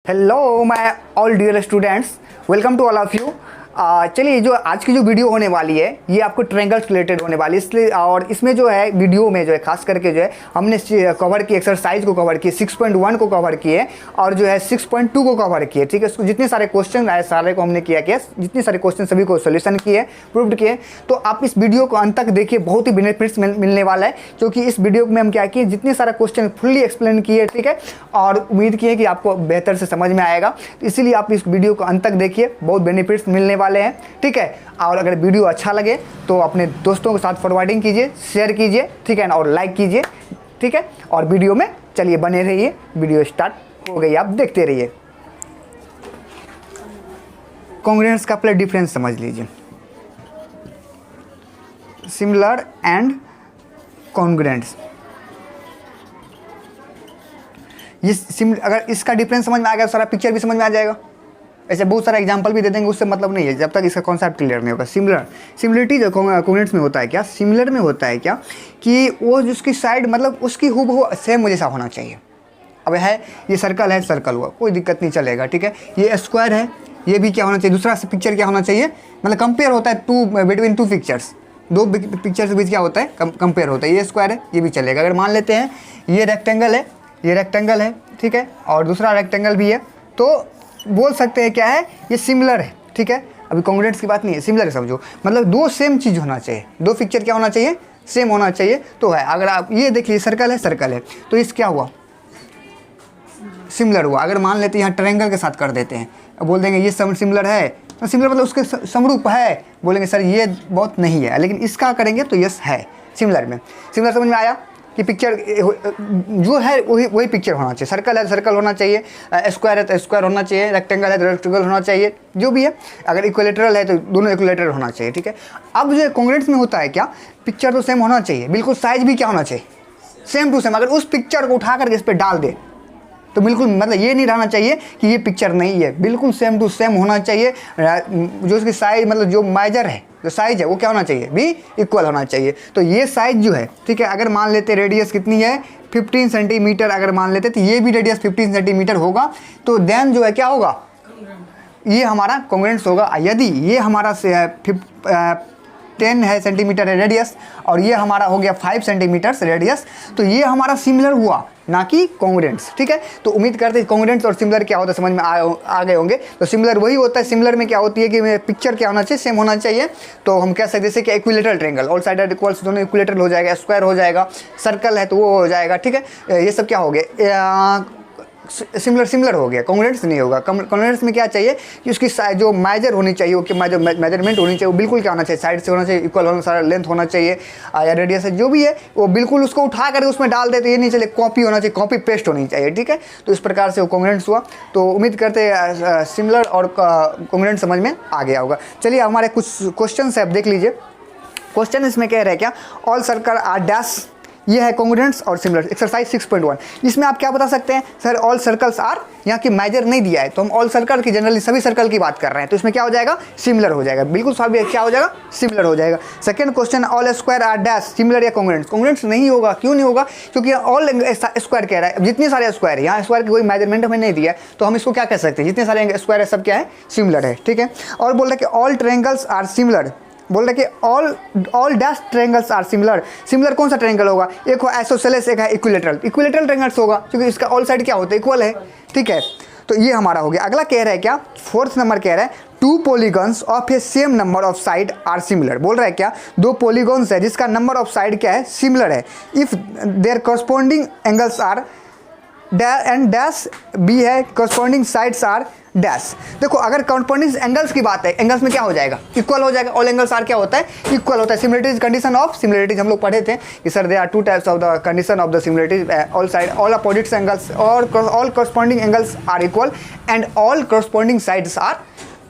Hello my all dear students, welcome to all of you. चलिए, जो आज की जो वीडियो होने वाली है ये आपको ट्रायंगल्स रिलेटेड होने वाली है, इसलिए और इसमें जो है वीडियो में जो है खास करके जो है हमने कवर की एक्सरसाइज को कवर किए, 6.1 को कवर किए और जो है 6.2 को कवर किए। ठीक है, जितने सारे क्वेश्चन आए सारे को हमने किया जितने सारे क्वेश्चन सभी को सोल्यूशन किए, प्रूव्ड किए। तो आप इस वीडियो को अंत तक देखिए, बहुत ही बेनिफिट्स मिलने वाला है, क्योंकि इस वीडियो में हम क्या किए, जितने सारा क्वेश्चन फुल्ली एक्सप्लेन किए। ठीक है, और उम्मीद किए कि आपको बेहतर से समझ में आएगा, इसीलिए आप इस वीडियो को अंत तक देखिए, बहुत बेनिफिट्स मिलने वाले हैं। ठीक है, और अगर वीडियो अच्छा लगे तो अपने दोस्तों के साथ फॉरवर्डिंग कीजिए, शेयर कीजिए, ठीक है ना, और लाइक कीजिए। ठीक है, और वीडियो में चलिए बने रहिए। वीडियो स्टार्ट हो गई, आप देखते रहिए। कॉन्ग्रुएंस का पहले डिफरेंस समझ लीजिए, सिमिलर एंड कॉन्ग्रुएंट्स। ये अगर इसका डिफरेंस समझ में आ गया, सारा पिक्चर भी समझ में आ जाएगा। ऐसे बहुत सारा एग्जांपल भी दे देंगे, उससे मतलब नहीं है जब तक इसका कॉन्सेप्ट क्लियर नहीं होगा। सिमिलरिटी जो कॉन्ग्रुएंट्स में होता है क्या, सिमिलर में होता है क्या कि वो जिसकी साइड मतलब उसकी हूबहू सेम जैसा होना चाहिए। अब है ये सर्कल है, सर्कल हुआ, कोई दिक्कत नहीं चलेगा। ठीक है, ये स्क्वायर है, ये भी क्या होना चाहिए, दूसरा पिक्चर क्या होना चाहिए, मतलब कंपेयर होता है बिटवीन टू पिक्चर्स, दो पिक्चर्स के बीच क्या होता है, कंपेयर होता है। ये स्क्वायर है, ये भी चलेगा। अगर मान लेते हैं ये रेक्टेंगल है, ये रेक्टेंगल है, ठीक है, और दूसरा रेक्टेंगल भी है, तो बोल सकते हैं क्या है, ये सिमिलर है। ठीक है, अभी कॉन्ग्रुएंट्स की बात नहीं है, सिमिलर समझो, मतलब दो सेम चीज़ होना चाहिए, दो पिक्चर क्या होना चाहिए, सेम होना चाहिए। तो है, अगर आप ये देख लीजिए, सर्कल है, सर्कल है, तो इस क्या हुआ, सिमिलर हुआ। अगर मान लेते हैं यहाँ ट्रायंगल के साथ कर देते हैं, बोल देंगे ये सिमिलर है, तो सिमिलर मतलब उसके समरूप है, बोलेंगे सर ये बहुत नहीं है, लेकिन इसका करेंगे तो यस है सिमिलर में। सिमिलर समझ में आया कि पिक्चर जो है वही पिक्चर होना चाहिए। सर्कल है, सर्कल होना चाहिए, स्क्वायर है तो स्क्वायर होना चाहिए, रेक्टेंगल है तो रेक्टेंगल होना चाहिए, जो भी है। अगर इक्विलेटरल है तो दोनों इक्विलेटरल होना चाहिए। ठीक है, अब जो कॉन्ग्रुएंट्स में होता है क्या, पिक्चर तो सेम होना चाहिए, बिल्कुल साइज भी क्या होना चाहिए, सेम टू सेम। अगर उस पिक्चर को उठा करके इस पर डाल दे तो बिल्कुल मतलब ये नहीं रहना चाहिए कि ये पिक्चर नहीं है, बिल्कुल सेम टू सेम होना चाहिए। जो उसकी साइज मतलब जो मेजर है, जो साइज है वो क्या होना चाहिए, भी इक्वल होना चाहिए। तो ये साइज जो है, ठीक है, अगर मान लेते रेडियस कितनी है 15 सेंटीमीटर, अगर मान लेते तो ये भी रेडियस 15 सेंटीमीटर होगा, तो देन जो है क्या होगा, ये हमारा कॉन्ग्रुएंट्स होगा। यदि ये हमारा 10 है सेंटीमीटर है रेडियस और ये हमारा हो गया 5 सेंटीमीटर रेडियस, तो ये हमारा सिमिलर हुआ, ना कि कॉन्ग्रुएंट्स। ठीक है, तो उम्मीद करते हैं कॉन्ग्रुएंट्स और सिमिलर क्या होता है समझ में आ गए होंगे। तो सिमिलर वही होता है, सिमिलर में क्या होती है कि पिक्चर क्या होना चाहिए, सेम होना चाहिए। तो हम कह सकते हैं जैसे कि equilateral triangle, all sided equals, दोनों इक्विलेटरल हो जाएगा, स्क्वायर हो जाएगा, सर्कल है तो वो हो जाएगा। ठीक है, ये सब क्या हो गया, सिमिलर हो गया, कॉन्ग्रुएंट्स नहीं होगा। कॉन्ग्रुएंट्स में क्या चाहिए कि उसकी जो मेजर होनी चाहिए, वो मेजरमेंट होनी चाहिए, वो बिल्कुल क्या होना चाहिए, साइड से होना चाहिए, इक्वल होना, सारा लेंथ होना चाहिए, या रेडियस है जो भी है वो बिल्कुल उसको उठा कर उसमें डाल दे तो ये नहीं चले, कॉपी होना चाहिए, कॉपी पेस्ट होनी चाहिए। ठीक है, तो इस प्रकार से वो कॉन्ग्रुएंट्स हुआ। तो उम्मीद करते हैं सिमिलर और कॉन्ग्रुएंट समझ में आ गया होगा। चलिए, हमारे कुछ क्वेश्चन है, आप देख लीजिए। क्वेश्चन इसमें कह रहे हैं क्या, ऑल सर्कल आर डैश, ये है कॉन्ग्रुएंट्स और सिमिलर। एक्सरसाइज 6.1, इसमें आप क्या बता सकते हैं, सर ऑल सर्कल्स आर, यहाँ की मेजर नहीं दिया है तो हम ऑल सर्कल की जनरली सभी सर्कल की बात कर रहे हैं, तो इसमें क्या हो जाएगा, सिमिलर हो जाएगा, बिल्कुल स्वाभाविक क्या हो जाएगा, सिमिलर हो जाएगा। Second question, all square are dash, similar या कॉन्ग्रुएंट्स। कॉन्ग्रुएंट्स नहीं होगा, क्यों नहीं होगा, क्योंकि ऑल स्क्वायर कह रहा है, जितने सारे स्क्वायर है, यहाँ स्क्वायर की कोई मेजरमेंट हमें नहीं दिया है, तो हम इसको क्या कह सकते हैं, जितने सारे स्क्वायर है सब क्या है, सिमिलर है। ठीक है, और बोल रहे कि ऑल ट्रायंगल्स आर सिमिलर, बोल रहे कि all dash triangles are similar. Similar कौन सा ट्रायंगल होगा, एक हो आइसोसेलेस, एक है इक्विलेटरल। इक्विलेटरल ट्रायंगल्स होगा क्योंकि इसका ऑल साइड क्या होता है, इक्वल है। ठीक है, तो ये हमारा हो गया। अगला कह रहा है क्या, फोर्थ नंबर कह रहा है, two polygons of a same number of side are similar. बोल रहा है क्या, दो पॉलीगॉन्स है जिसका नंबर ऑफ साइड क्या है, सिमिलर है, if their corresponding angles are and dash B है, कॉरस्पॉन्डिंग साइड्स आर डैश। देखो, अगर कॉरस्पॉन्डिंग एंगल्स की बात है, एंगल्स में क्या हो जाएगा, इक्वल हो जाएगा। ऑल एंगल्स आर क्या होता है, इक्वल होता है। सिमिलरिटीज, कंडीशन ऑफ सिमिलरिटीज हम लोग पढ़े थे कि sir they are two types of the condition of the similarities, all side, all opposite angles और all corresponding angles are equal and all corresponding sides are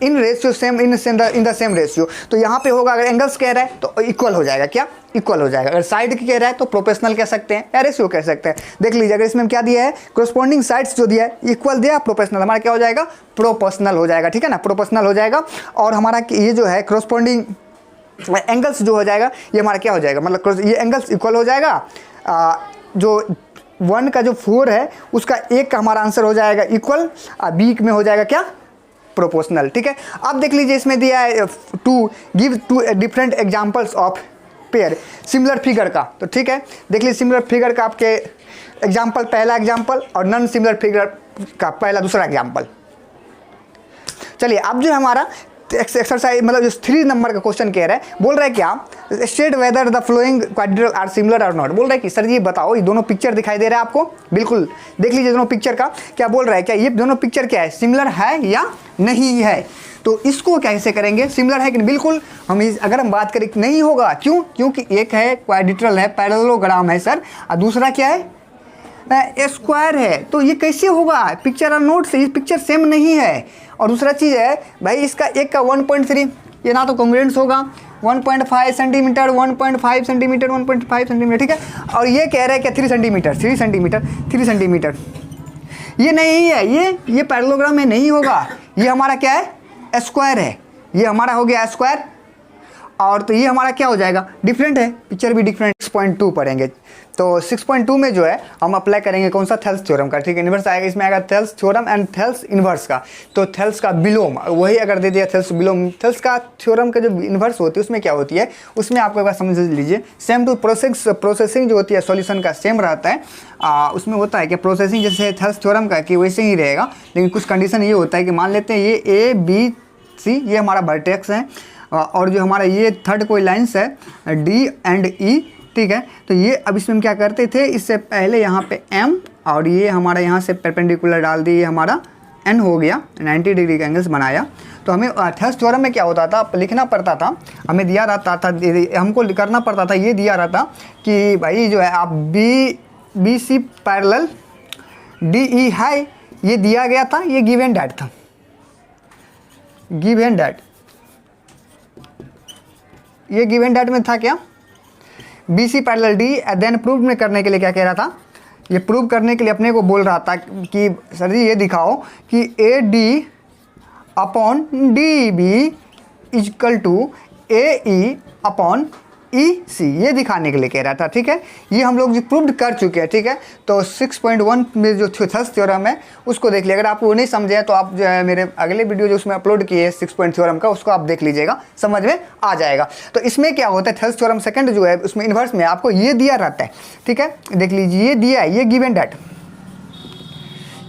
in ratio same, in the same ratio. तो यहाँ पे होगा, अगर angles कह रहा है तो इक्वल हो जाएगा, क्या इक्वल हो जाएगा। अगर साइड की कह रहा है तो प्रोपोर्शनल कह सकते हैं या रेशियो कह सकते हैं। देख लीजिए, अगर इसमें क्या दिया है, कॉरस्पॉन्डिंग साइड्स जो दिया है, इक्वल दिया, प्रोपोर्शनल, हमारा क्या हो जाएगा, प्रोपोर्शनल हो जाएगा। ठीक है ना, प्रोपोर्शनल हो जाएगा। और हमारा ये जो है कॉरस्पॉन्डिंग एंगल्स जो हो जाएगा, ये हमारा क्या हो जाएगा, मतलब ये एंगल्स इक्वल हो जाएगा, जो 1 का जो 4 है उसका 1 का हमारा आंसर हो जाएगा इक्वल, और बी में हो जाएगा क्या, प्रोपोर्शनल। ठीक है, अब देख लीजिए इसमें दिया है to give two different examples of pair similar figure का। तो ठीक है, देख लीजिए सिमिलर फिगर का आपके एग्जांपल, पहला एग्जांपल और नॉन सिमिलर फिगर का पहला दूसरा एग्जांपल। चलिए अब जो हमारा एक्सरसाइज मतलब जो 3 नंबर का क्वेश्चन कह रहा है, बोल रहा है क्या, state whether the following quadrilateral are similar और नॉट। बोल रहा है कि सर जी बताओ ये दोनों पिक्चर दिखाई दे रहा है आपको, बिल्कुल देख लीजिए दोनों पिक्चर का क्या बोल रहा है, क्या ये दोनों पिक्चर क्या है, सिमिलर है या नहीं है। तो इसको कैसे करेंगे, सिमिलर है कि बिल्कुल हम अगर हम बात करें नहीं होगा, क्यों, क्योंकि एक है क्वाड्रिलेटरल है, पैरेललोग्राम है सर, और दूसरा क्या है स्क्वायर है। तो ये कैसे होगा, पिक्चर और नोट से ये पिक्चर सेम नहीं है। और दूसरा चीज़ है भाई इसका एक का 1.3 ये ना तो कॉन्ग्रुएंस होगा, 1.5 सेंटीमीटर 1.5 सेंटीमीटर 1.5 सेंटीमीटर, ठीक है। और ये कह रहा है क्या 3 सेंटीमीटर 3 सेंटीमीटर 3 सेंटीमीटर, ये नहीं है, ये पैरेललोग्राम में नहीं होगा, ये हमारा क्या है स्क्वायर है, ये हमारा हो गया स्क्वायर। और तो ये हमारा क्या हो जाएगा, डिफरेंट है, पिक्चर भी डिफरेंट। 6.2 पढ़ेंगे, तो 6.2 में जो है हम अप्लाई करेंगे कौन सा, थेल्स थ्योरम का। ठीक है, इन्वर्स आएगा, इसमें आएगा Thales theorem and Thales inverse का। तो थेल्स का बिलोम वही अगर दे दिया थेल्स बिलोम, थेल्स का थ्योरम का जो इन्वर्स होती है उसमें क्या होती है, उसमें आपको एक बार समझ लीजिए, सेम टू प्रोसेसिंग जो होती है सॉल्यूशन का सेम रहता है। उसमें होता है कि प्रोसेसिंग जैसे थेल्स थ्योरम का कि वैसे ही रहेगा, लेकिन कुछ कंडीशन ये होता है कि मान लेते हैं ये ए बी सी ये हमारा वर्टेक्स है, और जो हमारा ये थर्ड कोई लाइन्स है डी एंड ई, ठीक है। तो ये अब इसमें हम क्या करते थे, इससे पहले यहाँ पे एम और ये हमारा यहाँ से परपेंडिकुलर डाल दिए, हमारा एन हो गया, 90 डिग्री का एंगल्स बनाया। तो हमें थेल्स थ्योरम में क्या होता था, लिखना पड़ता था, हमें दिया रहता था, हमको करना पड़ता था, ये दिया रहता कि भाई जो है आप B C parallel D E है, ये दिया गया था, ये गिव एंड डैट था, गिव एंड डैट, ये गिव एंड डैट में था क्या, B C parallel D. Then prove में करने के लिए क्या कह रहा था, ये प्रूव करने के लिए अपने को बोल रहा था कि सर जी ये दिखाओ कि A D upon D B equal to A E upon E C, ये दिखाने के लिए कह रहा था। ठीक है, ये हम लोग जो प्रूव कर चुके हैं। ठीक है, तो 6.1 में जो थेल्स थ्योरम है उसको देख लिया, अगर आप वो नहीं समझे तो आप जो है मेरे अगले वीडियो जो उसमें अपलोड किए हैं 6 थ्योरम का, उसको आप देख लीजिएगा, समझ में आ जाएगा। तो इसमें क्या होता है, थेल्स थ्योरम सेकंड जो है उसमें इन्वर्स में आपको ये दिया रहता है। ठीक है, देख लीजिए ये दिया है, ये गिव एंड डैट,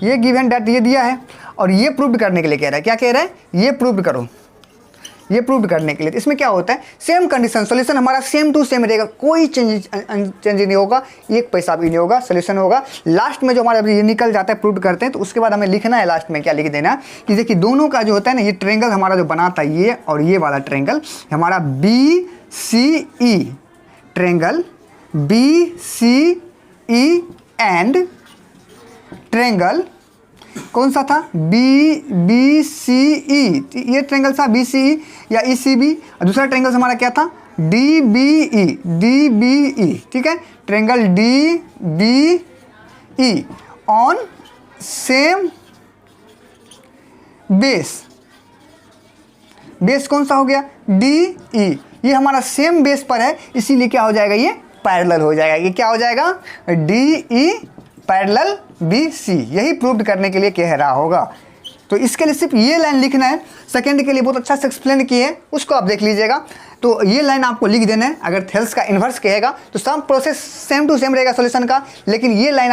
ये गिव एंड डैट ये दिया है, और ये प्रूव करने के लिए कह रहा है, क्या कह रहा है, ये प्रूव करो, ये प्रूव करने के लिए। इसमें क्या होता है, सेम कंडीशन, सॉल्यूशन हमारा सेम टू सेम रहेगा, कोई चेंज नहीं होगा, एक पैसा भी नहीं होगा, सॉल्यूशन होगा। लास्ट में जो हमारा ये निकल जाता है प्रूव करते हैं, तो उसके बाद हमें लिखना है लास्ट में क्या लिख देना कि देखिए दोनों का जो होता है ना, ये ट्रायंगल हमारा जो बनाता है ये और ये वाला ट्रायंगल हमारा B C E, triangle B C E and triangle कौन सा था, बी सी ई, ये ट्रायंगल था बी सी ई या ई सी बी, दूसरा ट्रायंगल हमारा क्या था, डी बी ई, ठीक है, triangle D B E on same base, base कौन सा हो गया, डी ई, ये हमारा सेम बेस पर है, इसीलिए क्या हो जाएगा, ये पैरेलल हो जाएगा, ये क्या हो जाएगा, D E parallel B C, यही प्रूव करने के लिए कह रहा होगा। तो इसके लिए सिर्फ ये लाइन लिखना है, सेकंड के लिए बहुत अच्छा से एक्सप्लेन किए हैं, उसको आप देख लीजिएगा। तो ये लाइन आपको लिख देना है, अगर थेल्स का इन्वर्स कहेगा तो सब प्रोसेस सेम टू सेम रहेगा सॉल्यूशन का, लेकिन ये लाइन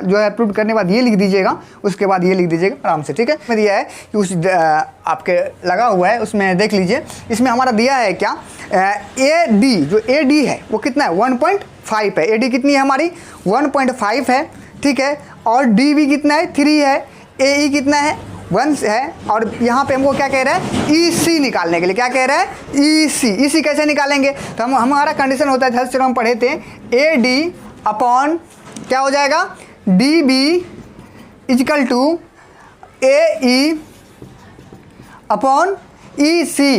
जो है प्रूव करने के बाद ये लिख दीजिएगा, उसके बाद ये लिख दीजिएगा आराम से। ठीक है, मैं दिया है कि उस आपके लगा हुआ है उसमें देख लीजिए, इसमें हमारा दिया है क्या, ए डी, जो ए डी है वो कितना है, 1.5 है, ए डी कितनी है हमारी 1.5 है, ठीक है, और डी भी कितना है 3 है, ए ई कितना है 1 है, और यहाँ पे हमको क्या कह रहा है, ई सी निकालने के लिए, क्या कह रहा है, ई सी कैसे निकालेंगे, तो हमारा कंडीशन होता है थेल्स थ्योरम हम पढ़े थे, ए डी अपॉन क्या हो जाएगा, D B equal to A E upon E C,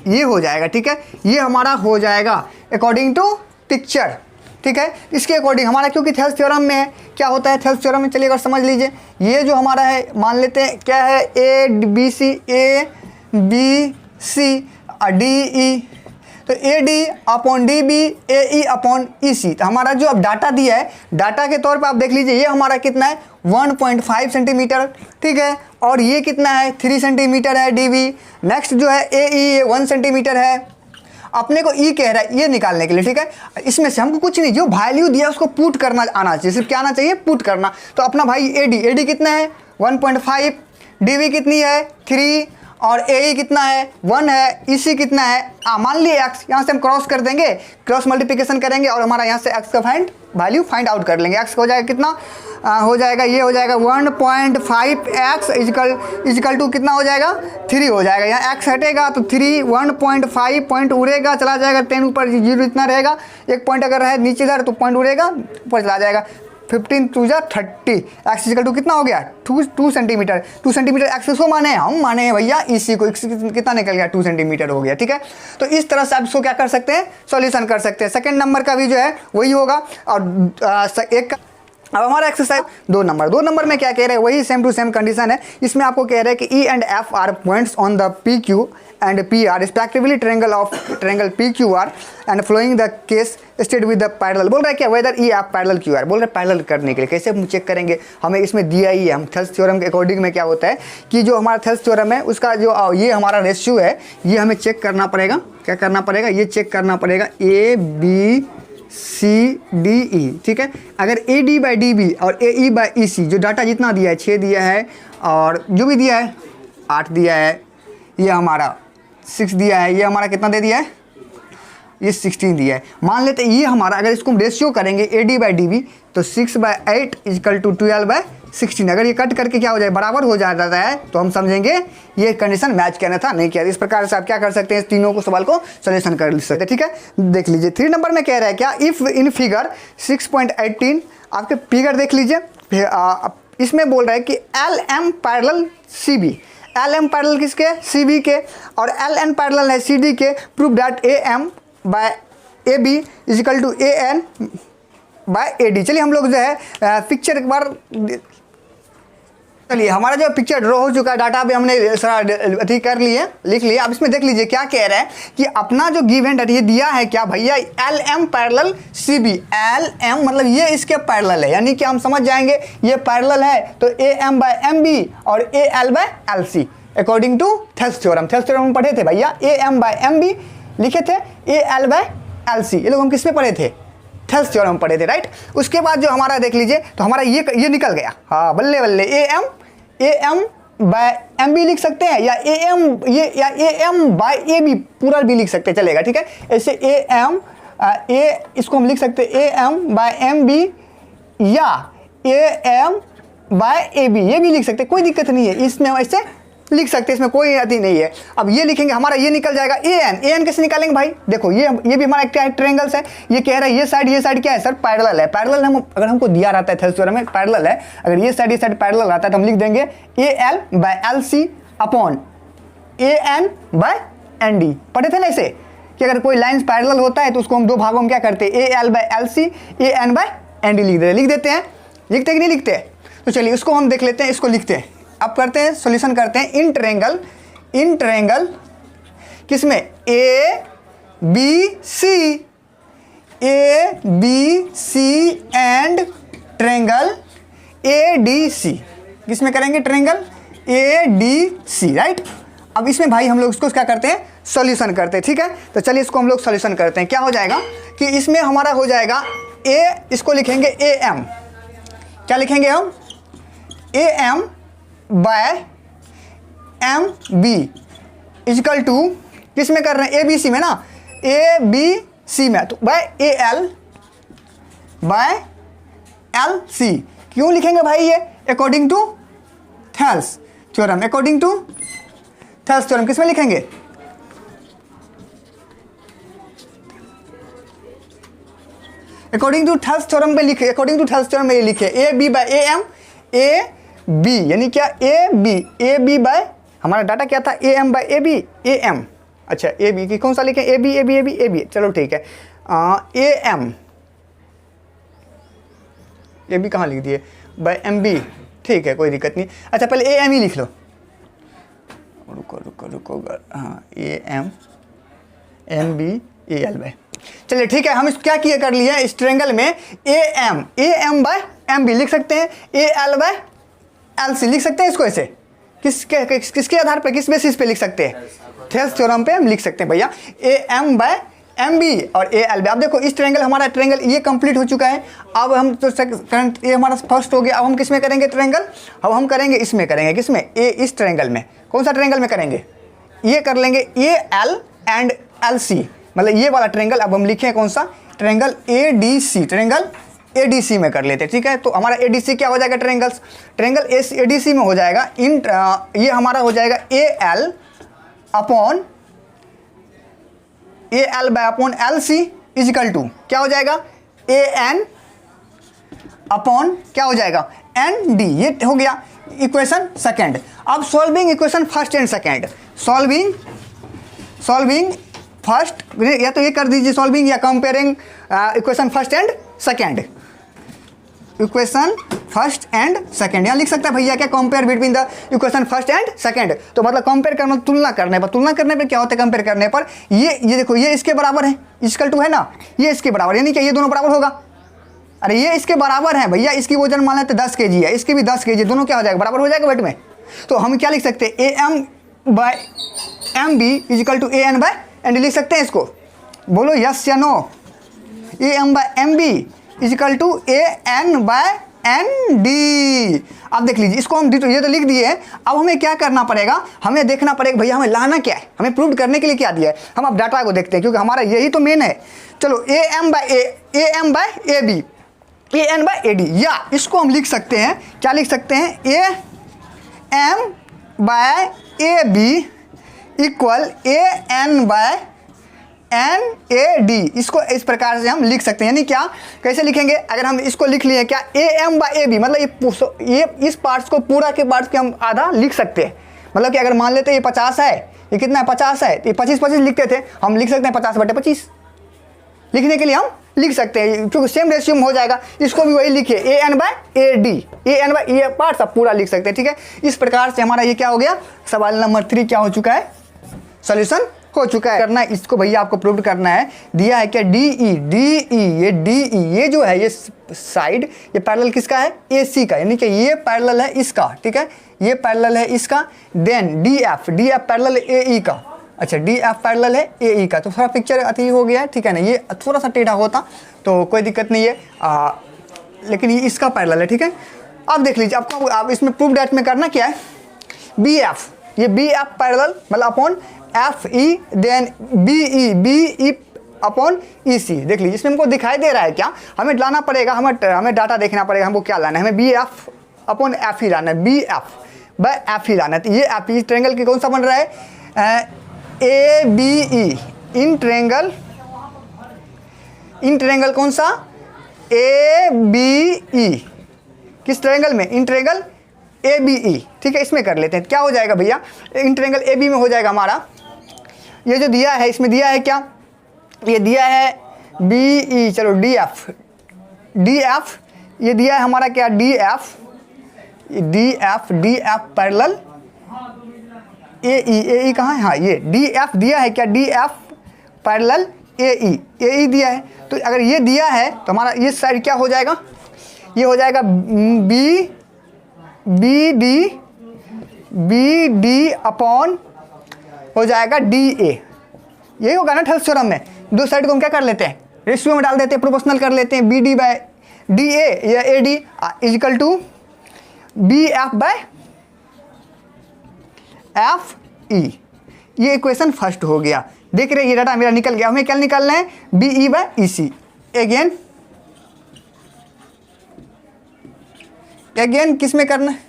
ये हो जाएगा। ठीक है, ये हमारा हो जाएगा अकॉर्डिंग टू पिक्चर। ठीक है, इसके अकॉर्डिंग हमारा, क्योंकि थेल्स थ्योरम में है, क्या होता है थेल्स थ्योरम में, चलिए अगर समझ लीजिए, ये जो हमारा है मान लेते हैं क्या है, ए बी सी और डी ई, तो A D upon D B A E upon E C. तो हमारा जो अब डाटा दिया है, डाटा के तौर पे आप देख लीजिए, ये हमारा कितना है 1.5 सेंटीमीटर, ठीक है, और ये कितना है 3 सेंटीमीटर है डी बी। नेक्स्ट जो है ए ई, ये 1 सेंटीमीटर है। अपने को ई कह रहा है ये निकालने के लिए, ठीक है। इसमें से हमको कुछ नहीं, जो वैल्यू दिया उसको पुट करना आना चाहिए, सिर्फ क्या आना चाहिए, पुट करना। तो अपना भाई ए डी कितना है 1.5, डी बी कितनी है 3, और ए ई कितना है 1 है, ई सी कितना है मान लिए एक्स, यहाँ से हम क्रॉस कर देंगे, क्रॉस मल्टीप्लिकेशन करेंगे और हमारा यहाँ से एक्स का वैल्यू फाइंड आउट कर लेंगे। एक्स हो जाएगा कितना, हो जाएगा, ये हो जाएगा 1.5 एक्स इजिकल टू कितना हो जाएगा 3 हो जाएगा। यहाँ एक्स हटेगा तो 3, 1.5 पॉइंट उड़ेगा चला जाएगा 10 ऊपर, जीरो इतना रहेगा, एक पॉइंट अगर है नीचे इधर तो पॉइंट उड़ेगा ऊपर चला जाएगा। 15 2 जा 30, एक्स इजिकल टू कितना हो गया 2 सेंटीमीटर। 2 सेंटीमीटर एक्स को माने, हम माने हैं भैया इसी को, कितना निकल गया 2 सेंटीमीटर हो गया, ठीक है। तो इस तरह से आप इसको क्या कर सकते हैं, सॉल्यूशन कर सकते हैं। सेकंड नंबर का भी जो है वही होगा। और एक अब हमारा एक्सरसाइज 2 नंबर में क्या कह रहे हैं, वही सेम टू सेम कंडीशन है। इसमें आपको कह रहे हैं कि E and F are points on the P Q and P R respectively triangle P Q R and following the case state with the parallel. बोल रहा है क्या, whether E F parallel Q R, बोल रहे parallel करने के लिए कैसे हम चेक करेंगे, हमें इसमें दिया ही है। हम थेल्स थ्योरम के अकॉर्डिंग में क्या होता है कि जो हमारा थेल्स थ्योरम है उसका जो ये हमारा रेशियो है, ये हमें चेक करना पड़ेगा। क्या करना पड़ेगा, ये चेक करना पड़ेगा ए बी सी डी ई, ठीक है। अगर A D by D B और ए ई बाई ई सी, जो डाटा जितना दिया है 6 दिया है और जो भी दिया है 8 दिया है, ये हमारा 6 दिया है, ये हमारा कितना दे दिया है, ये 16 दिया है। मान लेते हैं ये हमारा, अगर इसको हम रेशियो करेंगे A D by D B तो 6/8 इजिकल टू 12/16। अगर ये कट करके क्या हो जाए बराबर हो जाता है तो हम समझेंगे ये कंडीशन मैच कहना था, नहीं किया। इस प्रकार से आप क्या कर सकते हैं, इस तीनों को सवाल को सोल्यूशन कर सकते हैं, ठीक है। देख लीजिए 3 नंबर में कह रहा है क्या, इफ़ इन फिगर 6.18, आपके फिगर देख लीजिए, इसमें बोल रहा है कि L M parallel C B, L M parallel किसके, सी बी के, और एल एन पैरेलल है सी डी के। Prove that A M by A B is equal to A N by A D. चलिए हम लोग जो है पिक्चर एक बार, चलिए हमारा जो पिक्चर ड्रॉ हो चुका है, डाटा भी हमने सारा अथी कर लिए, लिख लिया। अब इसमें देख लीजिए क्या कह रहा है कि अपना जो गिवन डाटा ये दिया है क्या भैया, L M parallel C B. L M मतलब ये इसके पैरेलल है, यानी कि हम समझ जाएंगे ये पैरेलल है तो A M by M B और A L by L C according to Thales theorem. Thales theorem हम पढ़े थे भैया, A M by M B लिखे थे, A L by L C, ये लोग हम किस में पढ़े थे, थेल्स थ्योरम पढ़े थे, राइट। उसके बाद जो हमारा देख लीजिए तो हमारा ये निकल गया, हाँ बल्ले बल्ले, A M by M B लिख सकते हैं, या ए एम ये, या A M by A B पूरा भी लिख सकते हैं, चलेगा, ठीक है। ऐसे ए एम इसको हम लिख सकते हैं A M by M B या A M by A B, ये भी लिख सकते हैं, कोई दिक्कत नहीं है, इसमें ऐसे लिख सकते हैं, इसमें कोई अति नहीं है। अब ये लिखेंगे, हमारा ये निकल जाएगा ए एन कैसे निकालेंगे भाई, देखो ये भी हमारा एक ट्रायंगल्स है। ये कह रहा है ये साइड क्या है सर, पैरेलल है। पैरेलल हम अगर हमको दिया रहता है थेल्स थ्योरम में पैरेलल है, अगर ये साइड पैरेलल रहता है तो हम लिख देंगे A L by L C upon A N by N D. पढ़े थे ना इसे कि अगर कोई लाइन्स पैरेलल होता है तो उसको हम 2 भागों में क्या करते हैं, A L by L C A N by N D लिख देते हैं, लिखते कि नहीं लिखते। तो चलिए उसको हम देख लेते हैं, इसको लिखते हैं। अब करते हैं सॉल्यूशन करते हैं इन ट्रायंगल किसमें, A B C and triangle A D C, किसमें करेंगे, triangle A D C, right. अब इसमें भाई हम लोग इसको क्या करते हैं, सॉल्यूशन करते हैं, ठीक है। तो चलिए इसको हम लोग सॉल्यूशन करते हैं। क्या हो जाएगा कि इसमें हमारा हो जाएगा ए, इसको लिखेंगे ए एम, क्या लिखेंगे हम, A M by M B is equal to, किस में कर रहे हैं, ए बी सी में ना, ए बी सी में, तो by A L by L C. क्यों लिखेंगे भाई ये, according to Thales theorem, according to Thales theorem किस में लिखेंगे, अकॉर्डिंग टू थेल्स थ्योरम पे लिखे, अकॉर्डिंग टू थेल्स थ्योरम में ये लिखे A B by A M A B, यानी क्या ए बी बाय, हमारा डाटा क्या था A M by A B A M, अच्छा ए बी की कौन सा लिखे, ए बी, चलो ठीक है, ए बी कहाँ लिख दिए, बाय एम बी, ठीक है कोई दिक्कत नहीं। अच्छा पहले ए एम ही लिख लो, रुको हाँ, A M B A L by. चलिए ठीक है, हम इसको क्या किए कर लिए इस ट्रायंगल में A M by M B लिख सकते हैं, A L by L C लिख सकते हैं इसको ऐसे। किसके आधार पर, किस बेसिस पे लिख सकते हैं, थेल्स थ्योरम पे हम लिख सकते हैं भैया A M by M B और ए एल बी। अब देखो इस ट्रायंगल, हमारा ट्रायंगल ये कंप्लीट हो चुका है। अब हम तो करंट ये हमारा फर्स्ट हो गया। अब हम किस में करेंगे ट्रायंगल, अब हम करेंगे इसमें, करेंगे किसमें, ए इस ट्रायंगल में। कौन सा ट्रायंगल में करेंगे, ये कर लेंगे A L and L C, मतलब ये वाला ट्रायंगल। अब हम लिखें कौन सा, triangle A D C, triangle A D C में कर लेते हैं। ठीक है, तो हमारा ए डी सी क्या हो जाएगा, ट्रायंगल ए डी सी में हो जाएगा ये हमारा हो जाएगा A L upon A L by upon L C is equal to क्या हो जाएगा, ए एन अपॉन क्या हो जाएगा, एन डी। ये हो गया इक्वेशन सेकेंड। अब solving equation first and second, solving first, या तो ये कर दीजिए सॉल्विंग या comparing equation first and second, equation first and second यहाँ लिख सकता है भैया क्या, compare between the equation first and second. तो मतलब कंपेयर करना, तुलना करने पर क्या होता है, कंपेयर करने पर ये देखो ये इसके बराबर है, इक्वल टू है ना, ये इसके बराबर, यानी कि ये दोनों बराबर होगा। अरे ये इसके बराबर है भैया, इसकी वजन मान लेते 10 kg है, इसकी भी 10 kg, दोनों क्या हो जाएगा, बराबर हो जाएगा वेट में। तो हम क्या लिख सकते हैं, A M by M B is equal to A N by N D लिख सकते हैं इसको, बोलो यस या no. A M by M B is equal to A N by N D. अब देख लीजिए इसको हम ये तो लिख दिए। अब हमें क्या करना पड़ेगा, हमें देखना पड़ेगा भैया हमें लाना क्या है, हमें प्रूव करने के लिए क्या दिया है। हम अब डाटा को देखते हैं क्योंकि हमारा यही तो मेन है। चलो A M by A B, A N by A D, या इसको हम लिख सकते हैं, क्या लिख सकते हैं, A M by A B equal A N by N A D. इसको इस प्रकार से हम लिख सकते हैं, यानी क्या, कैसे लिखेंगे, अगर हम इसको लिख लिए क्या, A M by A B, मतलब ये इस पार्ट्स को पूरा के पार्ट्स के हम आधा लिख सकते हैं। मतलब कि अगर मान लेते ये 50 है, ये कितना है 50 है, तो ये 25 लिखते थे, हम लिख सकते हैं 50/25 लिखने के लिए हम लिख सकते हैं, क्योंकि सेम रेशियो में हो जाएगा। इसको भी वही लिखिए, A N by A D, A N by ये पार्ट्स आप पूरा लिख सकते हैं। ठीक है, इस प्रकार से हमारा ये क्या हो गया, सवाल नंबर 3 क्या हो चुका है, सॉल्यूशन हो चुका है। करना इसको भैया आपको प्रूव करना है, दिया है क्या, डी ई, ये जो है ये साइड, ये पैरेलल किसका है, ए सी का, यानी कि ये पैरेलल है इसका। ठीक है, ये पैरेलल है इसका। Then D F parallel A E का, अच्छा डी एफ पैरेलल है ए ई का, तो थोड़ा पिक्चर अति हो गया है। ठीक है ना, ये थोड़ा सा टेढ़ा होता तो कोई दिक्कत नहीं है, लेकिन ये इसका पैरेलल है। ठीक है, अब देख लीजिए आपको, आप इसमें प्रूफ डेट में करना क्या है, बी एफ, ये बी एफ पैरेलल मतलब upon F E, then B E upon E C. देख लीजिए इसमें हमको दिखाई दे रहा है क्या, हमें लाना पड़ेगा, हमें डाटा देखना पड़ेगा, हमको क्या लाना है, हमें बी एफ अपॉन एफ ही लाना है, बी एफ बाय एफ ही लाना है। तो ये एफ ई ट्रायंगल की कौन सा बन रहा है, A B E, in triangle कौन सा, ए बी ई, किस ट्रायंगल में, इन ट्रायंगल ए बी ई। ठीक है, इसमें कर लेते हैं, क्या हो जाएगा भैया, इन ट्रायंगल ए बी में हो जाएगा हमारा, ये जो दिया है इसमें दिया है क्या, ये दिया है बी ई, चलो डी एफ ये दिया है हमारा क्या, डी एफ पैरेलल ए ई कहाँ है, हाँ ये डी एफ दिया है क्या, डी एफ पैरेलल ए ई दिया है। तो अगर ये दिया है तो हमारा ये साइड क्या हो जाएगा, ये हो जाएगा बी डी अपॉन हो जाएगा डी ए, यही होगा ना थेल्स थ्योरम में। दो साइड को हम क्या कर लेते हैं, रेशियो में डाल देते हैं, प्रोपोर्शनल कर लेते हैं, B D by D A या A D equal to B F by F E. ये इक्वेशन फर्स्ट हो गया। देख रहे ये डाटा मेरा निकल गया, हमें क्या निकालना है, B E by E C. Again किस में करना है,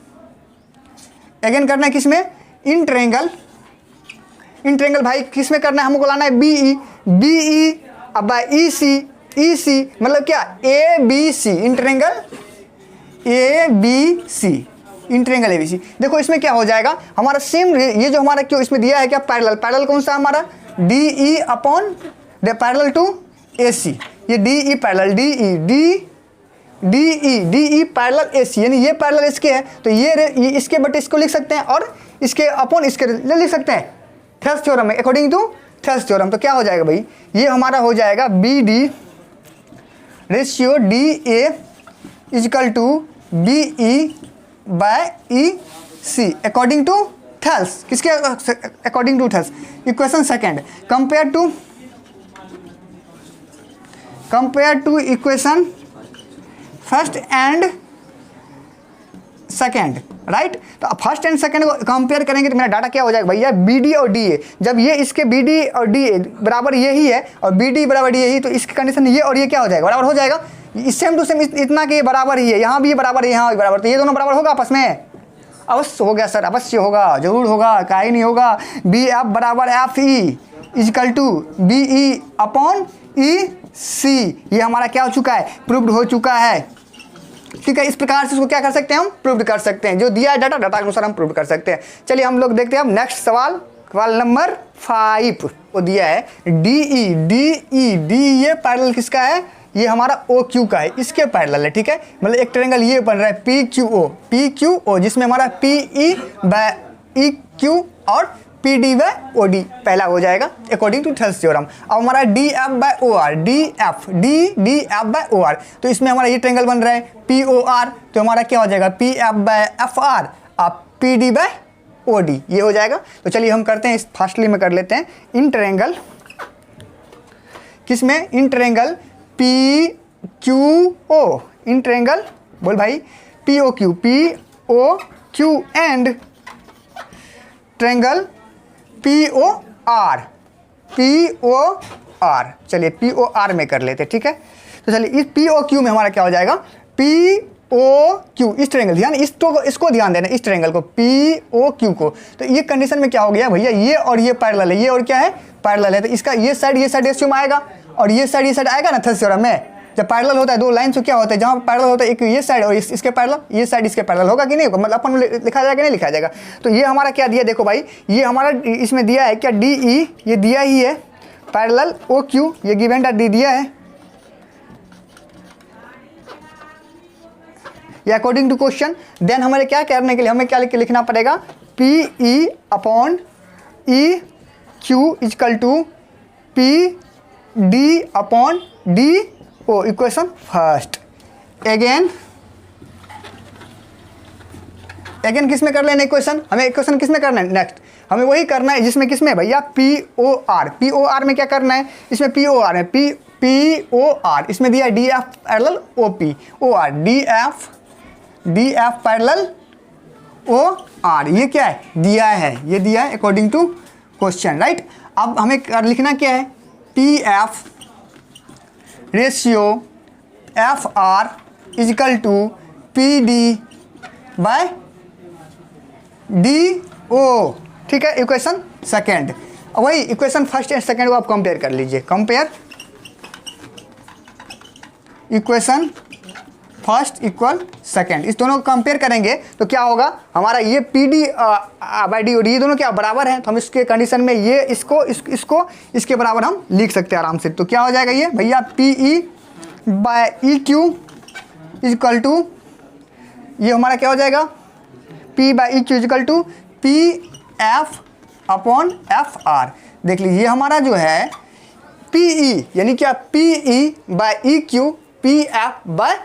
अगेन करना है किस में, इन ट्रायंगल भाई किस में करना है, हमको लाना है बी ई अब बाय ई सी मतलब क्या, A B C, in triangle A B C, in triangle A B C. देखो इसमें क्या हो जाएगा हमारा सेम, ये जो हमारा क्यों इसमें दिया है क्या, पैरेलल कौन सा हमारा, D E upon parallel to A C, ये D E parallel D E parallel A C, यानी ये पैरेलल इसके है, तो ये इसके बट इसको लिख सकते हैं और इसके अपॉन इसके लिख सकते हैं थेल्स थ्योरम में अकॉर्डिंग टू थेल्स थ्योरम। तो क्या हो जाएगा भाई, ये हमारा हो जाएगा B D ratio D A equal to B E by E C according to Thales. किसके according to Thales? Equation second compare to equation first and second, right. तो फर्स्ट एंड सेकेंड को कंपेयर करेंगे तो मेरा data क्या हो जाएगा भैया, बी डी और डी ए। जब ये इसके बी डी और डी ए बराबर यही है और बी डी बराबर यही, तो इसकी कंडीशन ये और ये क्या हो जाएगा, बराबर हो जाएगा। सेम टू सेम इतना कि ये बराबर ही है, यहाँ भी ये बराबर है, यहाँ भी बराबर, तो ये दोनों बराबर होगा आपस में। अवश्य हो गया सर, अवश्य होगा, जरूर होगा, काहे नहीं होगा। बी एफ बराबर F E equal to B E upon E C, ये हमारा क्या हो चुका है, प्रूव्ड हो चुका है। ठीक है, इस प्रकार से इसको क्या कर सकते हैं, हम प्रूव कर सकते हैं। जो दिया है डाटा के अनुसार हम प्रूव कर सकते हैं। चलिए हम लोग देखते हैं अब नेक्स्ट सवाल नंबर 5 वो दिया है डी ये पैरेलल किसका है, ये हमारा ओ क्यू का है, इसके पैरेलल है। ठीक है, मतलब एक ट्रायंगल ये बन रहा है पी क्यू ओ जिसमें हमारा P E by E Q और P D by O D पहला हो जाएगा अकॉर्डिंग टू थेल्स थ्योरम। अब हमारा D F by O R D F by O R, तो इसमें हमारा ये ट्रायंगल बन रहा है पी ओ आर, तो हमारा क्या हो जाएगा P F by F R आप P D by O D, ये हो जाएगा। तो चलिए हम करते हैं इस फास्टली में कर लेते हैं इन ट्रायंगल, किसमें, in triangle P Q O, in triangle बोल भाई P O Q and triangle P O R, चलिए पी ओ आर में कर लेते हैं। ठीक है, तो चलिए इस पी ओ क्यू में हमारा क्या हो जाएगा, पी ओ क्यू, इस ट्रायंगल ध्यान इसको ध्यान देना, इस ट्रायंगल को पी ओ क्यू को। तो ये कंडीशन में क्या हो गया भैया, ये और ये पैरेलल है, ये और क्या है पैरेलल है, तो इसका ये साइड रेशियो में आएगा और ये साइड आएगा ना थेल्स थ्योरम में। जब पैरेलल होता है दो लाइन से क्या होता है, जहाँ पैरेलल होता है एक ये साइड और इसके पैरेलल, ये साइड इसके पैरेलल होगा कि नहीं होगा, मतलब अपन लिखा जाएगा नहीं लिखा जाएगा। तो ये हमारा क्या दिया, देखो भाई ये हमारा इसमें दिया है क्या डी ई, ये दिया ही है पैरेलल ओ क्यू, ये गिवन डी दिया है, ये अकॉर्डिंग टू क्वेश्चन। देन हमारे क्या करने के लिए हमें क्या लिखना पड़ेगा, P E upon E Q is equal to P D upon D O, equation first. Again किस में कर लेना इक्वेशन, हमें इक्वेशन किस में करना है, नेक्स्ट हमें वही करना है जिसमें किसमें भैया पी ओ आर में क्या करना है, इसमें पी ओ आर में पी ओ आर, इसमें दिया D F parallel O P O R, D F parallel O R, ये क्या है दिया है, ये दिया है अकॉर्डिंग टू क्वेश्चन, राइट। अब हमें लिखना क्या है, P F ratio F R is equal to P D by D O. ठीक है, इक्वेशन सेकेंड, वही इक्वेशन फर्स्ट एंड सेकेंड को आप कंपेयर कर लीजिए, compare equation first equal second, इस दोनों को कंपेयर करेंगे तो क्या होगा, हमारा ये P D by D O D ये दोनों क्या बराबर हैं, तो हम इसके कंडीशन में ये इसको इसके बराबर हम लिख सकते हैं आराम से। तो क्या हो जाएगा ये भैया P E by E Q is equal to, ये हमारा क्या हो जाएगा P by E Q is equal to P F upon F R. देख लीजिए हमारा जो है पी ई यानी क्या P E by E Q P F by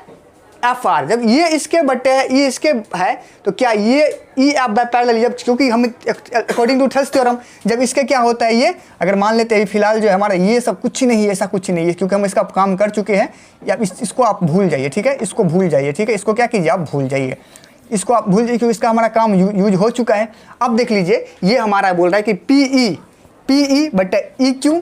F R, जब ये इसके बटे है ये इसके है तो क्या ये ई एफ बाय पैरेलल, जब क्योंकि हम अकॉर्डिंग टू थेल्स थ्योरम जब इसके क्या होता है, ये अगर मान लेते हैं फिलहाल जो है हमारा ये सब कुछ नहीं है, ऐसा कुछ नहीं है क्योंकि हम इसका काम कर चुके हैं, या इसको आप भूल जाइए। ठीक है, इसको भूल जाइए, ठीक है, इसको क्या कीजिए आप भूल जाइए, इसको आप भूल जाइए क्योंकि इसका हमारा काम यूज हो चुका है। अब देख लीजिए ये हमारा बोल रहा है कि पी ई बटे E Q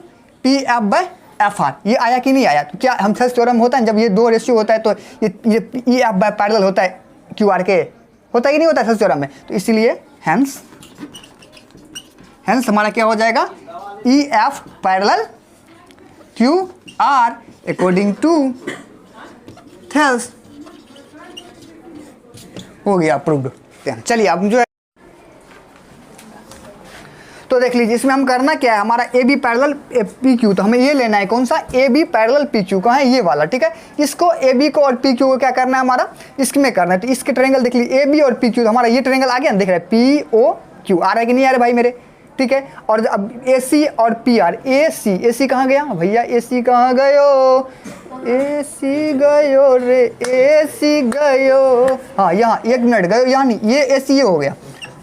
P F by F R, ये आया कि नहीं आया, तो क्या हम थेल्स थ्योरम होता है जब ये दो रेशियो होता है तो ये ई एफ बाय पैरेलल होता है क्यू आर के, होता ही नहीं होता थेल्स थ्योरम में, तो इसीलिए हेंस हमारा क्या हो जाएगा E F parallel Q R according to Thales, हो गया अप्रूव्ड। चलिए अब जो है तो देख लीजिए इसमें हम करना क्या है, हमारा A B parallel P Q, तो हमें ये लेना है कौन सा A B parallel P Q, कहाँ है ये वाला। ठीक है, इसको ए बी को और पी क्यू को क्या करना है हमारा इसमें करना है, तो इसके ट्रायंगल देख लीजिए ए बी और पी क्यू, तो हमारा ये ट्रायंगल आ गया ना, देख रहे हैं पी ओ क्यू, आ रहा है कि नहीं आ रहा है भाई मेरे, ठीक है। और अब ए सी और पी आर, ए सी कहाँ गया भैया, ए सी कहाँ गयो, ए सी गयो रे, ए सी गयो, हाँ यहाँ 1 मिनट गयो, यहाँ नहीं, ये ए सी ये हो गया,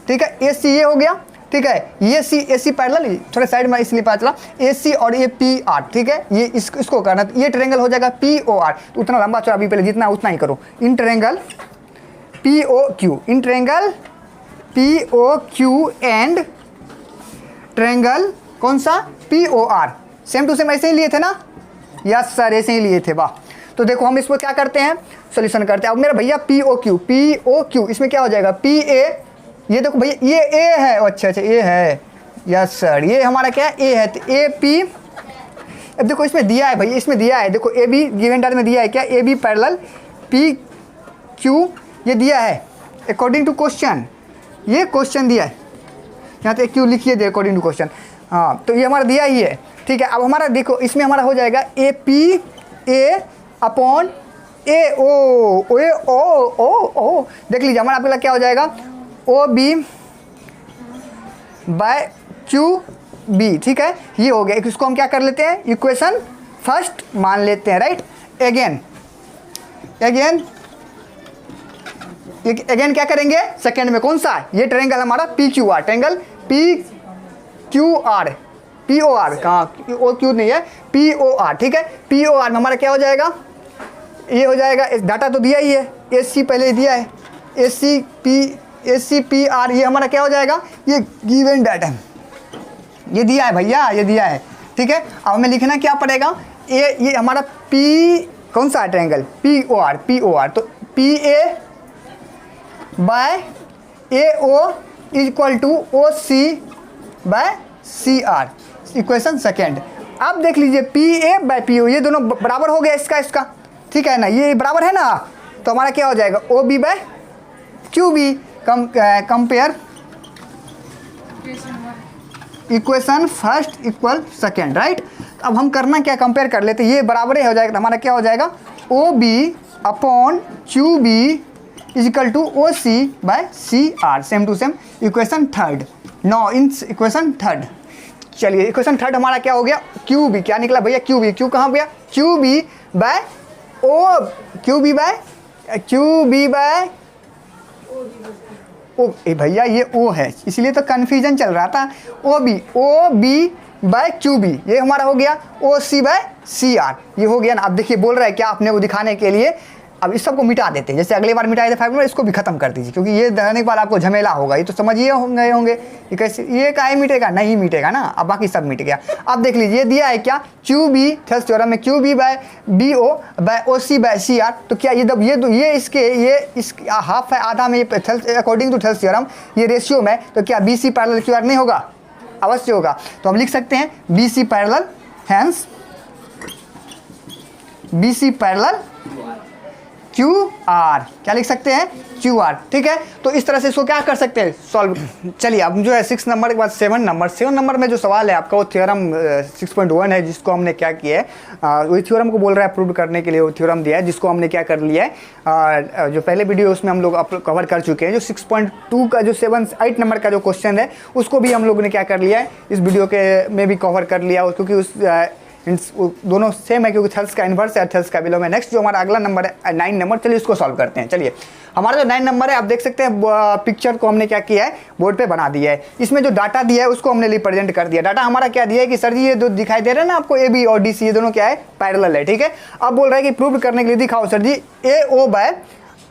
ठीक है, ए सी ये हो गया, ठीक है। ये सी ए सी पैरेलल, थोड़ा साइड में इसलिए पता चला, ए सी और ये पी आर, ठीक है, ये इसको करना, तो ये ट्रायंगल हो जाएगा पी ओ आर, तो उतना लंबा चौड़ा अभी पहले जितना उतना ही करो, in triangle P O Q, in triangle P O Q and triangle कौन सा, P O R, same to same ऐसे ही लिए थे ना, यस सर ऐसे ही लिए थे, वाह। तो देखो हम इसको क्या करते हैं, सॉल्यूशन करते हैं। अब मेरा भैया पी ओ क्यू, इसमें क्या हो जाएगा, पी ए, ये देखो भैया ये ए है, अच्छा ए है, यस सर, ये हमारा क्या है, ए है, तो ए पी, अब देखो इसमें दिया है भैया, इसमें दिया है, देखो ए बी गिवन डाटा में दिया है क्या, A B parallel P Q, ये दिया है अकॉर्डिंग टू क्वेश्चन, ये क्वेश्चन दिया है, यहाँ तो क्यू लिखिए दे अकॉर्डिंग टू क्वेश्चन, हाँ तो ये हमारा दिया ही है, ठीक है। अब हमारा देखो इसमें हमारा हो जाएगा ए पी ए अपॉन ए ओ, ए ओ, देख लीजिए हमारा आपके क्या हो जाएगा, O B by Q B, ठीक है, ये हो गया। इसको हम क्या कर लेते हैं, इक्वेशन फर्स्ट मान लेते हैं, राइट। अगेन क्या करेंगे, सेकेंड में कौन सा, ये ट्रायंगल हमारा P Q R, triangle P Q R, P O R कहाँ, ओ क्यू नहीं है, पी ओ आर, ठीक है। पी ओ आर में हमारा क्या हो जाएगा, ये हो जाएगा, डाटा तो दिया ही है, ए सी पहले दिया है, ए सी पी आर, ये हमारा क्या हो जाएगा, ये गिवन डाटा ये दिया है भैया, ये दिया है, ठीक है। अब हमें लिखना क्या पड़ेगा, ये हमारा पी कौन सा है ट्रायंगल, पी ओ आर, तो P A by A O equal to O C by C R, equation second. अब देख लीजिए P A by P O, ये दोनों बराबर हो गया इसका, ठीक है ना, ये बराबर है ना, तो हमारा क्या हो जाएगा, O B by Q B, compare equation first equal second, right. अब हम करना क्या, कंपेयर कर लेते, ये बराबर ही हो जाएगा, हमारा क्या हो जाएगा, O B upon Q B is equal to O C by C R, same to same, equation third. No in equation third, चलिए इक्वेशन थर्ड हमारा क्या हो गया, क्यू बी, क्या निकला भैया, क्यू कहाँ गया, क्यू बी बाय ओ, क्यू बी बाय ओ, भैया ये ओ है इसलिए तो कन्फ्यूजन चल रहा था, O B by Q B, ये हमारा हो गया ओ सी बाय सी आर, ये हो गया ना। अब देखिए बोल रहा है क्या, अपने को दिखाने के लिए अब इस सबको मिटा देते हैं, जैसे अगली बार मिटाए थे 5 मिनट, इसको भी खत्म कर दीजिए, क्योंकि ये रहने के बाद आपको झमेला होगा, ये तो समझिए होंगे ये कैसे, ये काहे मिटेगा, नहीं मिटेगा ना, अब बाकी सब मिट गया। अब देख लीजिए दिया है क्या, क्यू बी थेल्स थ्योरम में Q B by B O by O C by C R, तो क्या ये इस हाफ है, आधा में ये अकॉर्डिंग टू थेल्स थ्योरम ये रेशियो में, तो क्या B C parallel Q R नहीं होगा, अवश्य होगा। तो हम लिख सकते हैं B C parallel, hence B C parallel Q R, क्या लिख सकते हैं, क्यू आर, ठीक है। तो इस तरह से इसको क्या कर सकते हैं, सॉल्व। चलिए अब जो है 6 नंबर के बाद 7 नंबर में जो सवाल है आपका, वो थ्योरम 6.1 है, जिसको हमने क्या किया है, वही थ्योरम को बोल रहा है प्रूव करने के लिए, वो थ्योरम दिया है जिसको हमने क्या कर लिया है, जो पहले वीडियो उसमें हम लोग कवर कर चुके हैं। जो 6.2 का जो 8 नंबर का जो क्वेश्चन है, उसको भी हम लोगों ने क्या कर लिया है, इस वीडियो के में भी कवर कर लिया, क्योंकि उस दोनों सेम है, क्योंकि थेल्स का इन्वर्स है, थेल्स का विलोम है। नेक्स्ट जो हमारा अगला नंबर है 9 नंबर, चलिए इसको सॉल्व करते हैं। चलिए हमारा जो 9 नंबर है, आप देख सकते हैं पिक्चर को हमने क्या किया है, बोर्ड पे बना दिया है। इसमें जो डाटा दिया है उसको हमने रिप्रेजेंट कर दिया। डाटा हमारा क्या दिया है कि सर जी ये दो दिखाई दे रहे हैं ना आपको, ए बी और डी सी, ये दोनों क्या है, पैरेलल है, ठीक है। अब बोल रहा है कि प्रूव करने के लिए दिखाओ sir ji A O by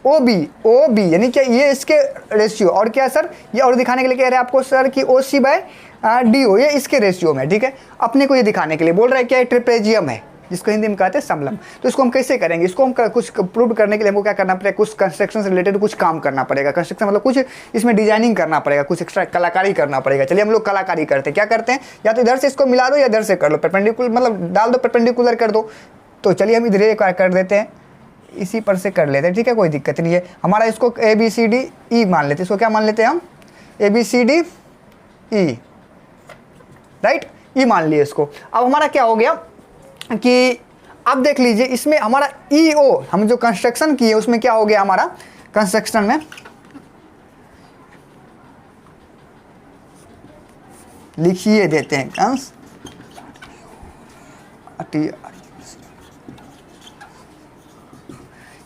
O B, यानी क्या ये इसके रेशियो, और क्या सर ये, और दिखाने के लिए कह रहे हैं आपको सर कि ओ सी बाय डी ओ, ये इसके रेशियो में, ठीक है। अपने को ये दिखाने के लिए बोल रहा है क्या, ये ट्रिपेजियम है, जिसको हिंदी में कहते हैं समलम। तो इसको हम कैसे करेंगे, इसको हम कुछ प्रूव करने के लिए हमको क्या करना पड़ेगा, कुछ कंस्ट्रक्शन से रिलेटेड कुछ काम करना पड़ेगा। कंस्ट्रक्शन मतलब कुछ इसमें डिजाइनिंग करना पड़ेगा, कुछ एक्स्ट्रा कलाकारी करना पड़ेगा। चलिए हम लोग कलाकारी करते हैं, क्या करते हैं, या तो इधर से इसको मिला दो या इधर से कर लो, परपेंडिकुलर मतलब डाल दो, परपेंडिकुलर कर दो। तो चलिए हम इधर कर देते हैं, इसी पर से कर लेते हैं, ठीक है, कोई दिक्कत नहीं है। हमारा इसको ए बी सी डी ई मान लेते हैं, इसको क्या मान लेते हैं हम, A B C D E, right, E मान लिए इसको। अब हमारा क्या हो गया कि अब देख लीजिए इसमें हमारा ई ओ, हम जो कंस्ट्रक्शन किए उसमें क्या हो गया, हमारा कंस्ट्रक्शन में लिखिए देते हैं कंस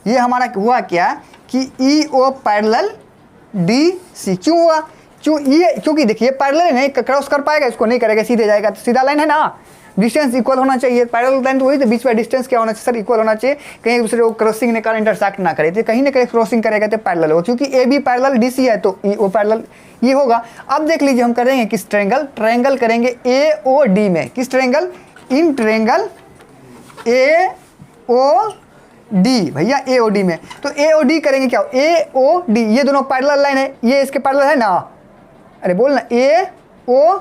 ये हमारा हुआ क्या कि ई ओ पैरेलल डी सी। क्यों हुआ? क्योंकि देखिए पैरेलल नहीं क्रॉस कर पाएगा, इसको नहीं करेगा, सीधे जाएगा। तो सीधा लाइन है ना, डिस्टेंस इक्वल होना चाहिए। पैरेलल लाइन तो वही तो बीच में डिस्टेंस क्या होना चाहिए सर? इक्वल होना चाहिए, कहीं दूसरे को क्रॉसिंग नहीं कर, इंटरसेक्ट ना करे। तो कहीं ना कहीं क्रॉसिंग करेगा तो पैरेलल हो, क्योंकि A B parallel D C है तो ई ओ पैरेलल ये होगा। अब देख लीजिए हम करेंगे किस ट्रायंगल करेंगे ए ओ डी में। किस triangle? In triangle A O D भैया, ए ओ डी में। तो ए ओ डी करेंगे क्या? ए ओ डी, ये दोनों पैरेलल लाइन है, ये इसके पैरेलल है ना। अरे बोल ना, ए ओ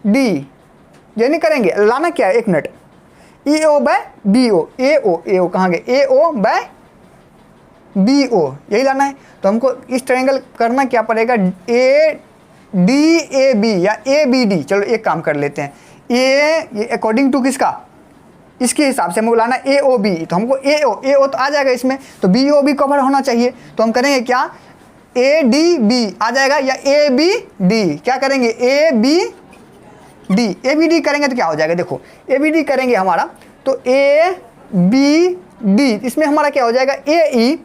डी ये नहीं करेंगे, लाना क्या है? एक मिनट, ई ओ बाय बी ओ, ए ओ कहाँ गए? ए ओ बाय बी ओ यही लाना है। तो हमको इस ट्रायंगल करना क्या पड़ेगा? ए डी ए बी या ए बी डी। चलो एक काम कर लेते हैं, ये अकॉर्डिंग टू किसका? इसके हिसाब से हमको लाना ए ओ बी। तो हमको ए ओ तो आ जाएगा इसमें, तो बी ओ भी कवर होना चाहिए। तो हम करेंगे क्या? ए डी बी आ जाएगा या ए बी डी। क्या करेंगे? A B D. A B D करेंगे तो क्या हो जाएगा? देखो ए बी डी करेंगे हमारा, तो ए बी डी इसमें हमारा क्या हो जाएगा? A E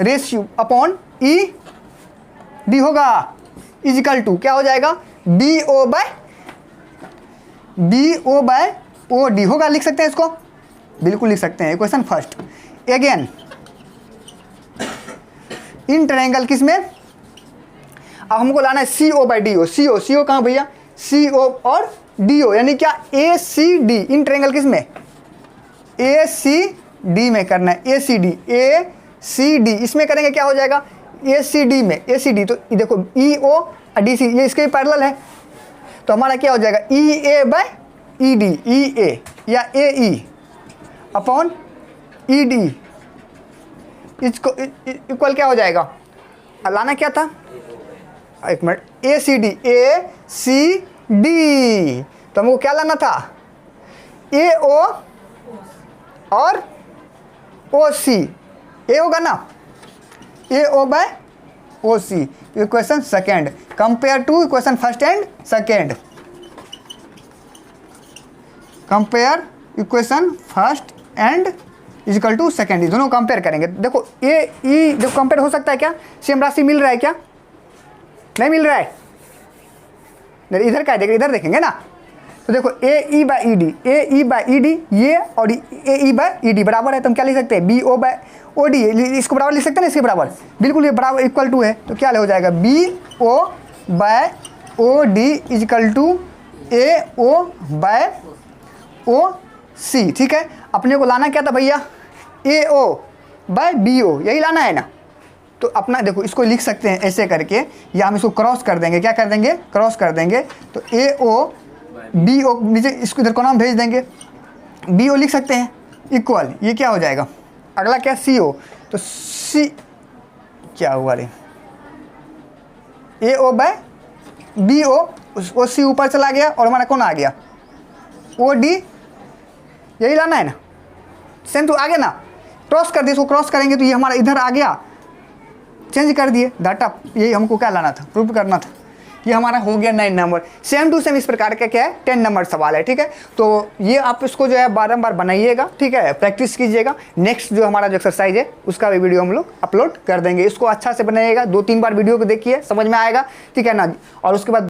ratio upon E D होगा इजिकल टू क्या हो जाएगा? B O by O D होगा। लिख सकते हैं इसको, बिल्कुल लिख सकते हैं। Question first again in triangle किस में? अब हमको लाना है सी ओ बाई डी ओ। सी ओ कहाँ भैया? सी ओ और डी ओ यानी क्या? ए सी डी। इन ट्रायंगल किस में? ए सी डी में करना है। ए सी डी इसमें करेंगे क्या हो जाएगा? ए सी डी में, ए सी डी। तो देखो ई ओ डी सी ये इसके पैरेलल है, तो हमारा क्या हो जाएगा? ई ए बाय ई डी, ई ए या ए ई अपॉन ई डी इसको इक्वल क्या हो जाएगा? लाना क्या था? एक मिनट, ए सी डी। तो हमको क्या लाना था? ए ओ और ओ सी। ए होगा ना, A O by O C. Equation second compare to equation first and second. Compare equation first and equal to second, ये दोनों कंपेयर करेंगे। देखो ए ई जो कंपेयर हो सकता है क्या? सेम राशि मिल रहा है क्या? नहीं मिल रहा है। इधर क्या देखेंगे? इधर देखेंगे ना। तो देखो A E by E D, A E by E D ये और A E by E D बराबर है। तो हम क्या लिख सकते हैं? B O by O D. इसको बराबर लिख सकते हैं ना, इसके बराबर बिल्कुल ये बराबर इक्वल टू है। तो क्या हो जाएगा? B O by O D equal to A O by O C. ठीक है, अपने को लाना क्या था भैया? ए ओ बाय बी ओ, यही लाना है ना। तो अपना देखो इसको लिख सकते हैं ऐसे करके, या हम इसको क्रॉस कर देंगे। क्या कर देंगे? क्रॉस कर देंगे। तो ए ओ बी ओ नीचे इसको इधर को नाम भेज देंगे, बी ओ लिख सकते हैं इक्वल, ये क्या हो जाएगा? अगला क्या? सी ओ। तो सी क्या हुआ रे? ए ओ बाय बी ओ सी ऊपर चला गया और हमारा कौन आ गया? O D. यही लाना है ना, सेम टू आ गया ना। क्रॉस कर दिए, इसको क्रॉस करेंगे तो ये हमारा इधर आ गया, चेंज कर दिए डाटा। यही हमको क्या लाना था? प्रूफ करना था। ये हमारा हो गया 9 नंबर। सेम टू सेम इस प्रकार का क्या है? 10 नंबर सवाल है। ठीक है, तो ये आप इसको जो है बारंबार बनाइएगा। ठीक है, प्रैक्टिस कीजिएगा। नेक्स्ट जो हमारा जो एक्सरसाइज है उसका भी वीडियो हम लोग अपलोड कर देंगे। इसको अच्छा से बनाइएगा, 2-3 बार वीडियो को देखिए, समझ में आएगा। ठीक है ना। और उसके बाद